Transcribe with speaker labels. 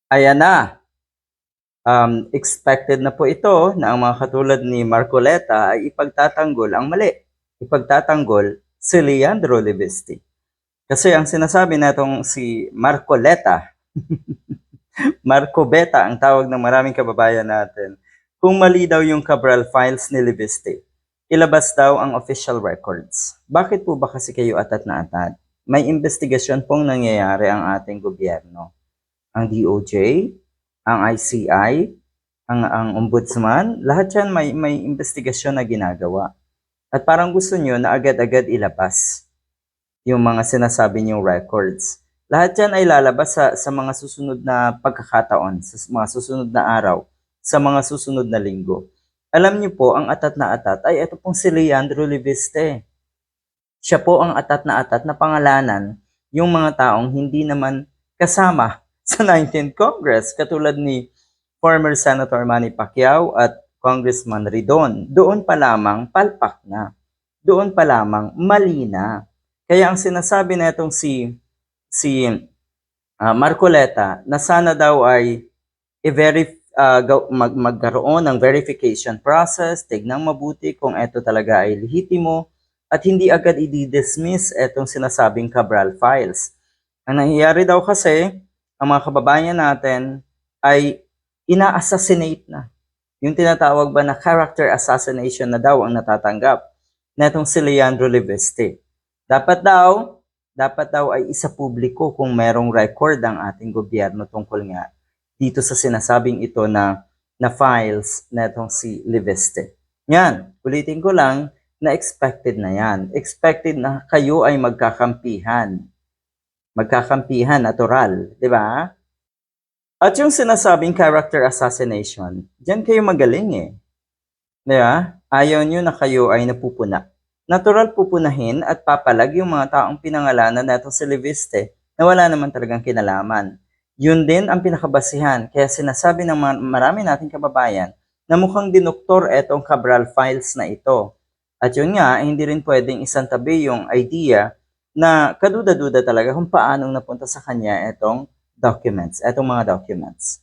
Speaker 1: Ayan na, expected na po ito na ang mga katulad ni Marcoleta ay ipagtatanggol ang mali. Ipagtatanggol si Leandro Libesti. Kasi ang sinasabi natong si Marcoleta, Marco Beta ang tawag ng maraming kababayan natin, kung mali daw yung Cabral files ni Libesti, ilabas daw ang official records. Bakit po ba kasi kayo atat na atat? May investigasyon pong nangyayari ang ating gobyerno. Ang DOJ, ang ICI, ang ombudsman, lahat yan may investigasyon na ginagawa. At parang gusto nyo na agad-agad ilabas yung mga sinasabi niyong records. Lahat yan ay lalabas sa mga susunod na pagkakataon, sa mga susunod na araw, sa mga susunod na linggo. Alam niyo po, ang atat na atat ay ito pong si Leandro Liviste. Siya po ang atat na pangalanan yung mga taong hindi naman kasama sa 19th Congress, katulad ni former Senator Manny Pacquiao at Congressman Ridon. Doon pa lamang palpak na. Doon pa lamang mali na. Kaya ang sinasabi na itong si Marcoleta na sana daw ay magkaroon ng verification process, tignang mabuti kung ito talaga ay lehitimo at hindi agad i-dismiss itong sinasabing Cabral files. Ang nangyayari daw kasi, ang mga kababayan natin ay ina-assassinate na. Yung tinatawag ba na character assassination na daw ang natatanggap na itong si Leandro Liveste. Dapat daw ay isa publiko kung merong record ang ating gobyerno tungkol nga dito sa sinasabing ito na files na itong si Liveste. Yan, ulitin ko lang na expected na yan. Expected na kayo ay magkakampihan. Magkakampihan, natural, di ba? At yung sinasabing character assassination, diyan kayo magaling eh. Di ba? Ayaw nyo na kayo ay napupuna. Natural pupunahin at papalag yung mga taong pinangalanan na itong si Liviste na wala naman talagang kinalaman. Yun din ang pinakabasihan. Kaya sinasabi ng marami nating kababayan na mukhang dinuktor etong Cabral files na ito. At yun nga, hindi rin pwedeng isantabi yung idea na kaduda-duda talaga kung paanong napunta sa kanya etong documents, etong mga documents.